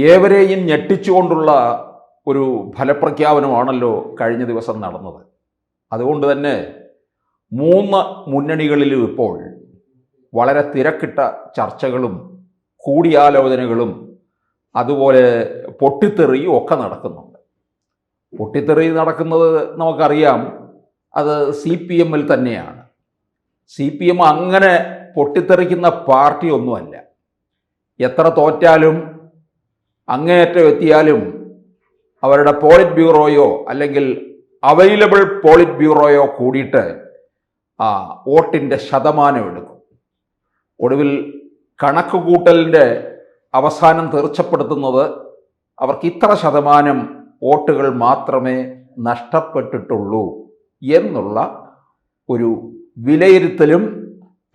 ഏവരെയും ഞെട്ടിച്ചുകൊണ്ടുള്ള ഒരു ഫലപ്രഖ്യാപനമാണല്ലോ കഴിഞ്ഞ ദിവസം നടന്നത്. അതുകൊണ്ട് തന്നെ 3 മുന്നണികളിലും ഇപ്പോൾ വളരെ തിരക്കിട്ട ചർച്ചകളും കൂടിയാലോചനകളും അതുപോലെ പൊട്ടിത്തെറിയും ഒക്കെ നടക്കുന്നുണ്ട്. പൊട്ടിത്തെറി നടക്കുന്നത് നമുക്കറിയാം, അത് CPM-ൽ തന്നെയാണ്. CPM അങ്ങനെ പൊട്ടിത്തെറിക്കുന്ന പാർട്ടി ഒന്നുമല്ല. എത്ര തോറ്റാലും അങ്ങേയറ്റം എത്തിയാലും അവരുടെ പോളിറ്റ് ബ്യൂറോയോ അല്ലെങ്കിൽ അവൈലബിൾ പോളിറ്റ് ബ്യൂറോയോ കൂടിയിട്ട് വോട്ടിൻ്റെ ശതമാനം എടുക്കും. ഒടുവിൽ കണക്ക് കൂട്ടലിൻ്റെ അവസാനം തീർച്ചപ്പെടുത്തുന്നത് അവർക്ക് ഇത്ര ശതമാനം വോട്ടുകൾ മാത്രമേ നഷ്ടപ്പെട്ടിട്ടുള്ളൂ എന്നുള്ള ഒരു വിലയിരുത്തലും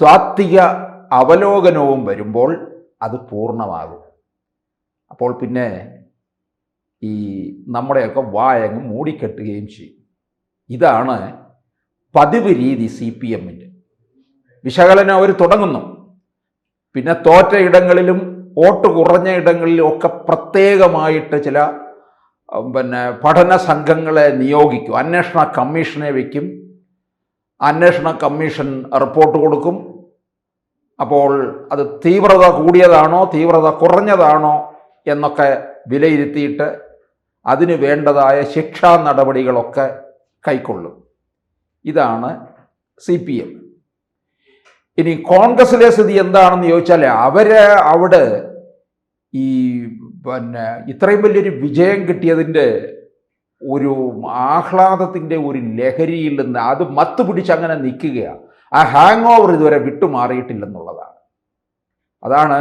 താത്വിക അവലോകനവും വരുമ്പോൾ അത് പൂർണ്ണമാകും. അപ്പോൾ പിന്നെ ഈ നമ്മുടെയൊക്കെ വായങ്ങ് മൂടിക്കെട്ടുകയും ചെയ്യും. ഇതാണ് പതിവ് രീതി CPM-ൻ്റെ. വിശകലനം അവർ തുടങ്ങുന്നു. പിന്നെ തോറ്റ ഇടങ്ങളിലും വോട്ട് കുറഞ്ഞ ഇടങ്ങളിലും ഒക്കെ പ്രത്യേകമായിട്ട് ചില പഠന സംഘങ്ങളെ നിയോഗിക്കും. അന്വേഷണ കമ്മീഷനെ വയ്ക്കും. അന്വേഷണ കമ്മീഷൻ റിപ്പോർട്ട് കൊടുക്കും. അപ്പോൾ അത് തീവ്രത കൂടിയതാണോ തീവ്രത കുറഞ്ഞതാണോ എന്നൊക്കെ വിലയിരുത്തിയിട്ട് അതിന് വേണ്ടതായ ശിക്ഷാ നടപടികളൊക്കെ കൈക്കൊള്ളും. ഇതാണ് CPM. ഇനി കോൺഗ്രസിലെ സ്ഥിതി എന്താണെന്ന് ചോദിച്ചാൽ അവിടെ ഈ ഇത്രയും വലിയൊരു വിജയം കിട്ടിയതിൻ്റെ ഒരു ആഹ്ലാദത്തിൻ്റെ ഒരു ലഹരിയിൽ നിന്ന് അത് മത്ത് പിടിച്ച് അങ്ങനെ നിൽക്കുകയാണ്. ആ ഹാങ് ഓവർ ഇതുവരെ വിട്ടുമാറിയിട്ടില്ലെന്നുള്ളതാണ്. അതാണ്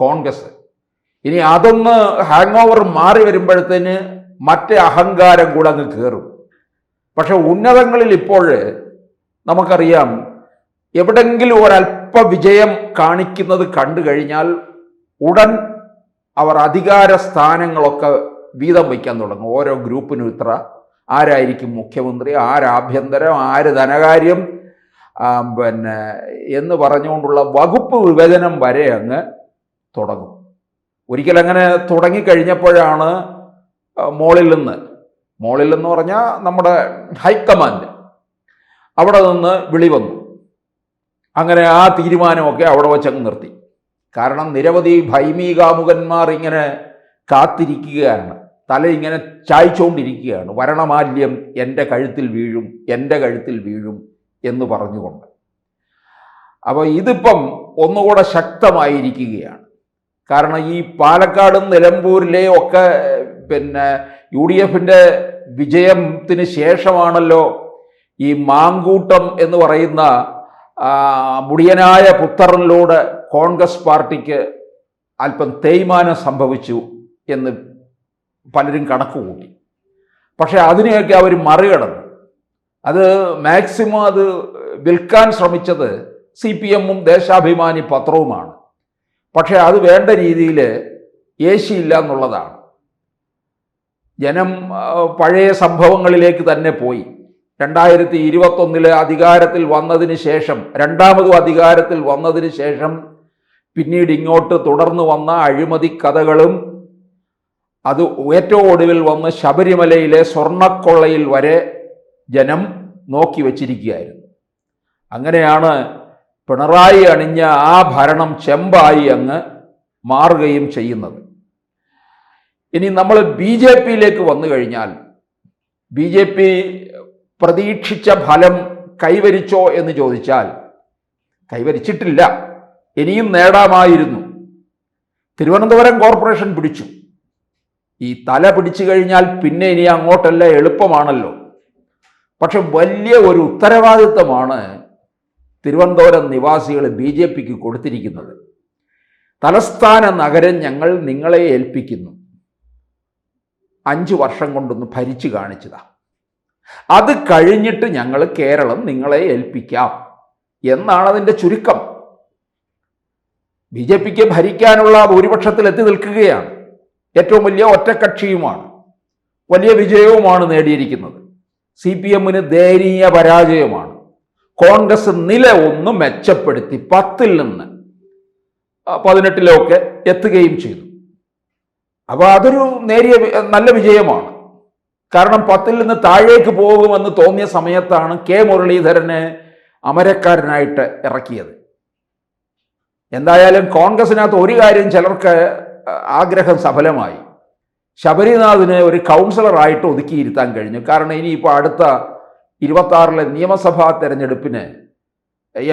കോൺഗ്രസ്. ഇനി അതൊന്ന് ഹാങ് ഓവർ മാറി വരുമ്പോഴത്തേന് മറ്റേ അഹങ്കാരം കൂടെ അങ്ങ് കയറും. പക്ഷെ ഉന്നതങ്ങളിൽ ഇപ്പോൾ നമുക്കറിയാം, എവിടെങ്കിലും ഒരല്പ വിജയം കാണിക്കുന്നത് കണ്ടു കഴിഞ്ഞാൽ ഉടൻ അവർ അധികാര സ്ഥാനങ്ങളൊക്കെ വീതം വയ്ക്കാൻ തുടങ്ങും. ഓരോ ഗ്രൂപ്പിനും ഇത്ര, ആരായിരിക്കും മുഖ്യമന്ത്രി, ആരാഭ്യന്തരം, ആര് ധനകാര്യം, എന്ന് പറഞ്ഞുകൊണ്ടുള്ള വകുപ്പ് വിഭജനം വരെ അങ്ങ് തുടങ്ങും. ഒരിക്കലങ്ങനെ തുടങ്ങിക്കഴിഞ്ഞപ്പോഴാണ് മോളിൽ നിന്ന് പറഞ്ഞാൽ നമ്മുടെ ഹൈക്കമാൻഡ് അവിടെ നിന്ന് വിളി വന്നു. അങ്ങനെ ആ തീരുമാനമൊക്കെ അവിടെ വച്ചങ്ങ് നിർത്തി. കാരണം നിരവധി ഭൈമീകാമുകന്മാർ ഇങ്ങനെ കാത്തിരിക്കുകയാണ്, തല ഇങ്ങനെ ചായ്ച്ചുകൊണ്ടിരിക്കുകയാണ്. വരണമാല്യം എൻ്റെ കഴുത്തിൽ വീഴും എന്ന് പറഞ്ഞുകൊണ്ട്. അപ്പോൾ ഇതിപ്പം ഒന്നുകൂടെ ശക്തമായിരിക്കുകയാണ്. കാരണം ഈ പാലക്കാടും നിലമ്പൂരിലെ ഒക്കെ UDF-ൻ്റെ വിജയത്തിന് ശേഷമാണല്ലോ ഈ മാങ്കൂട്ടം എന്ന് പറയുന്ന മുടിയനായ പുത്രനിലൂടെ കോൺഗ്രസ് പാർട്ടിക്ക് അല്പം തേയ്മാനം സംഭവിച്ചു എന്ന് പലരും കണക്ക് കൂട്ടി. പക്ഷെ അതിനെയൊക്കെ അവർ മറികടന്നു. അത് മാക്സിമം അത് വിൽക്കാൻ ശ്രമിച്ചത് CPM-ഉം ദേശാഭിമാനി പത്രവുമാണ്. പക്ഷെ അത് വേണ്ട രീതിയിൽ ഏശിയില്ല എന്നുള്ളതാണ്. ജനം പഴയ സംഭവങ്ങളിലേക്ക് തന്നെ പോയി. 2021 അധികാരത്തിൽ വന്നതിന് ശേഷം, രണ്ടാമതും അധികാരത്തിൽ വന്നതിന് ശേഷം പിന്നീട് ഇങ്ങോട്ട് തുടർന്ന് വന്ന അഴിമതി കഥകളും അത് ഏറ്റവും ഒടുവിൽ വന്ന് ശബരിമലയിലെ സ്വർണ്ണക്കൊള്ളയിൽ വരെ ജനം നോക്കി വച്ചിരിക്കുകയായിരുന്നു. അങ്ങനെയാണ് പിണറായി അണിഞ്ഞ ആ ഭരണം ചെമ്പായി അങ്ങ് മാറുകയും ചെയ്യുന്നത്. ഇനി നമ്മൾ BJP-യിലേക്ക് വന്നു കഴിഞ്ഞാൽ, BJP പ്രതീക്ഷിച്ച ഫലം കൈവരിച്ചോ എന്ന് ചോദിച്ചാൽ കൈവരിച്ചിട്ടില്ല. ഇനിയും നേടാമായിരുന്നു. തിരുവനന്തപുരം കോർപ്പറേഷൻ പിടിച്ചു. ഈ തല പിടിച്ചു കഴിഞ്ഞാൽ പിന്നെ ഇനി അങ്ങോട്ടല്ല എളുപ്പമാണല്ലോ. പക്ഷെ വലിയ ഒരു ഉത്തരവാദിത്തമാണ് തിരുവനന്തപുരം നിവാസികൾ BJP-ക്ക് കൊടുത്തിരിക്കുന്നത്. തലസ്ഥാന നഗരം ഞങ്ങൾ നിങ്ങളെ ഏൽപ്പിക്കുന്നു, 5 വർഷം കൊണ്ടൊന്ന് ഭരിച്ചു കാണിച്ചതാ, അത് കഴിഞ്ഞിട്ട് ഞങ്ങൾ കേരളം നിങ്ങളെ ഏൽപ്പിക്കാം എന്നാണ് അതിൻ്റെ ചുരുക്കം. BJP-ക്ക് ഭരിക്കാനുള്ള ഭൂരിപക്ഷത്തിൽ എത്തി നിൽക്കുകയാണ്. ഏറ്റവും വലിയ ഒറ്റക്കക്ഷിയുമാണ്. വലിയ വിജയവുമാണ് നേടിയിരിക്കുന്നത്. CPM-ന് ദയനീയ പരാജയമാണ്. കോൺഗ്രസ് നില ഒന്ന് മെച്ചപ്പെടുത്തി 10-ൽ നിന്ന് 18-ലൊക്കെ എത്തുകയും ചെയ്തു. അപ്പോൾ അതൊരു നല്ല വിജയമാണ്. കാരണം 10-ൽ നിന്ന് താഴേക്ക് പോകുമെന്ന് തോന്നിയ സമയത്താണ് കെ മുരളീധരനെ അമരക്കാരനായിട്ട് ഇറക്കിയത്. എന്തായാലും കോൺഗ്രസിനകത്ത് ഒരു കാര്യം ചിലർക്ക് ആഗ്രഹം സഫലമായി. ശബരിനാഥിനെ ഒരു കൗൺസിലറായിട്ട് ഒതുക്കിയിരുത്താൻ കഴിഞ്ഞു. കാരണം ഇനിയിപ്പോൾ അടുത്ത 26-ലെ നിയമസഭാ തെരഞ്ഞെടുപ്പിന്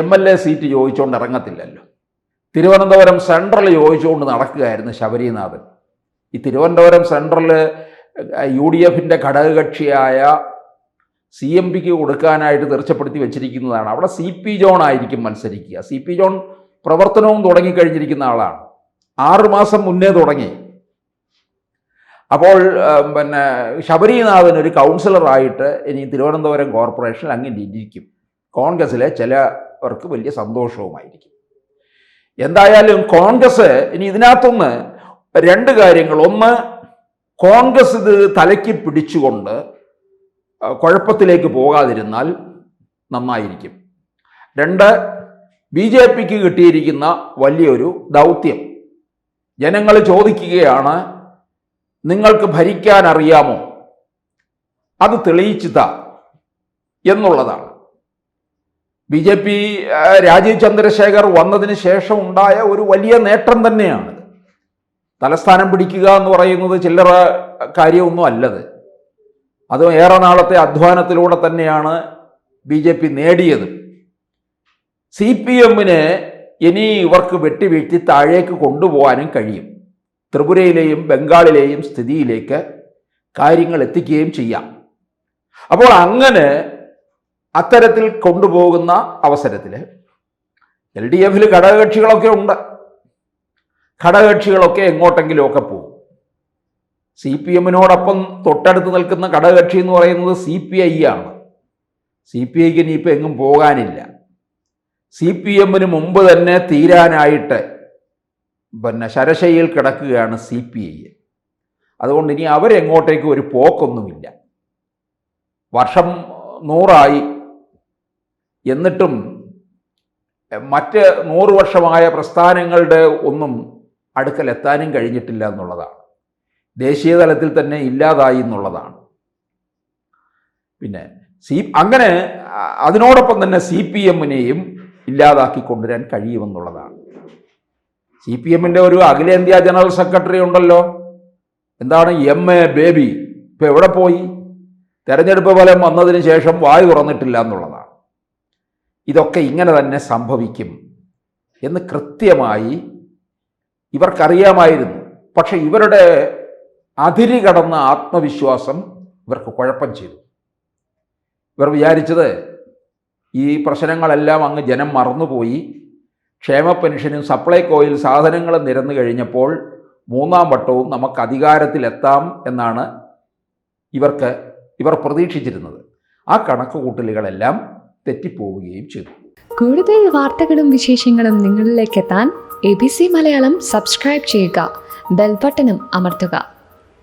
MLA സീറ്റ് ചോദിച്ചുകൊണ്ട് ഇറങ്ങത്തില്ലല്ലോ. തിരുവനന്തപുരം സെൻട്രൽ ചോദിച്ചുകൊണ്ട് നടക്കുകയായിരുന്നു ശബരിനാഥൻ. ഈ തിരുവനന്തപുരം സെൻട്രൽ UDFിൻ്റെ ഘടകകക്ഷിയായ CMPക്ക് കൊടുക്കാനായിട്ട് തീർച്ചപ്പെടുത്തി വെച്ചിരിക്കുന്നതാണ്. അവിടെ CP ജോൺ ആയിരിക്കും മത്സരിക്കുക. CP ജോൺ പ്രവർത്തനവും തുടങ്ങിക്കഴിഞ്ഞിരിക്കുന്ന ആളാണ്. 6 മാസം മുന്നേ തുടങ്ങി. അപ്പോൾ ശബരിനാഥൻ ഒരു കൗൺസിലറായിട്ട് ഇനി തിരുവനന്തപുരം കോർപ്പറേഷനിൽ അങ്ങനെ ഇരിക്കും. കോൺഗ്രസ്സിലെ ചിലവർക്ക് വലിയ സന്തോഷവുമായിരിക്കും. എന്തായാലും കോൺഗ്രസ് ഇനി ഇതിനകത്തുനിന്ന് 2 കാര്യങ്ങൾ. ഒന്ന്, കോൺഗ്രസ് ഇത് തലയ്ക്ക് പിടിച്ചുകൊണ്ട് കുഴപ്പത്തിലേക്ക് പോകാതിരുന്നാൽ നന്നായിരിക്കും. 2, BJPക്ക് കിട്ടിയിരിക്കുന്ന വലിയൊരു ദൗത്യം. ജനങ്ങൾ ചോദിക്കുകയാണ്, നിങ്ങൾക്ക് ഭരിക്കാൻ അറിയാമോ, അത് തെളിയിച്ചു താ എന്നുള്ളതാണ്. BJP രാജീവ് ചന്ദ്രശേഖർ വന്നതിന് ശേഷം ഉണ്ടായ ഒരു വലിയ നേട്ടം തന്നെയാണ്. തലസ്ഥാനം പിടിക്കുക എന്ന് പറയുന്നത് ചില്ലറ കാര്യമൊന്നും അല്ലത്. അത് ഏറെ നാളത്തെ അധ്വാനത്തിലൂടെ തന്നെയാണ് BJP നേടിയത്. CPMന് ഇനി ഇവർക്ക് വെട്ടിവീഴ്ത്തി താഴേക്ക് കൊണ്ടുപോകാനും കഴിയും. ത്രിപുരയിലെയും ബംഗാളിലെയും സ്ഥിതിയിലേക്ക് കാര്യങ്ങൾ എത്തിക്കുകയും ചെയ്യാം. അപ്പോൾ അങ്ങനെ അത്തരത്തിൽ കൊണ്ടുപോകുന്ന അവസരത്തിൽ LDFിൽ ഘടകകക്ഷികളൊക്കെ ഉണ്ട്. ഘടകകക്ഷികളൊക്കെ എങ്ങോട്ടെങ്കിലുമൊക്കെ പോകും. CPMനോടൊപ്പം തൊട്ടടുത്ത് നിൽക്കുന്ന ഘടകകക്ഷി എന്ന് പറയുന്നത് CPI ആണ്. CPIക്ക് ഇനിയിപ്പോൾ എങ്ങും പോകാനില്ല. CPMന് മുമ്പ് തന്നെ തീരാനായിട്ട് ശരശയിൽ കിടക്കുകയാണ് CPI. അതുകൊണ്ട് ഇനി അവരെങ്ങോട്ടേക്ക് ഒരു പോക്കൊന്നുമില്ല. വർഷം 100 എന്നിട്ടും മറ്റ് 100 വർഷമായ പ്രസ്ഥാനങ്ങളുടെ ഒന്നും അടുക്കലെത്താനും കഴിഞ്ഞിട്ടില്ല എന്നുള്ളതാണ്. ദേശീയ തലത്തിൽ തന്നെ ഇല്ലാതായി എന്നുള്ളതാണ്. പിന്നെ അങ്ങനെ അതിനോടൊപ്പം തന്നെ CPMനെയും ഇല്ലാതാക്കി കൊണ്ടുവരാൻ കഴിയുമെന്നുള്ളതാണ്. CPMൻ്റെ ഒരു അഖിലേന്ത്യാ ജനറൽ സെക്രട്ടറി ഉണ്ടല്ലോ, എന്താണ് MA ബേബി. ഇപ്പം എവിടെ പോയി? തെരഞ്ഞെടുപ്പ് ഫലം വന്നതിന് ശേഷം വായു തുറന്നിട്ടില്ല എന്നുള്ളതാണ്. ഇതൊക്കെ ഇങ്ങനെ തന്നെ സംഭവിക്കും എന്ന് കൃത്യമായി ഇവർക്കറിയാമായിരുന്നു. പക്ഷെ ഇവരുടെ അതിരി കടന്ന ആത്മവിശ്വാസം ഇവർക്ക് കുഴപ്പം ചെയ്തു. ഇവർ വിചാരിച്ചത് ഈ പ്രശ്നങ്ങളെല്ലാം അങ്ങ് ജനം മറന്നുപോയി, ക്ഷേമ പെൻഷനും സപ്ലൈകോയിൽ സാധനങ്ങളും നിരന്നു കഴിഞ്ഞപ്പോൾ 3-ാം വട്ടവും നമുക്ക് അധികാരത്തിലെത്താം എന്നാണ് ഇവർ പ്രതീക്ഷിച്ചിരുന്നത്. ആ കണക്കുകൂട്ടലുകളെല്ലാം തെറ്റിപ്പോവുകയും ചെയ്തു. കൂടുതൽ വാർത്തകളും വിശേഷങ്ങളും നിങ്ങളിലേക്ക് എത്താൻ ABC മലയാളം സബ്സ്ക്രൈബ് ചെയ്യുക, ബെൽ ബട്ടണും അമർത്തുക.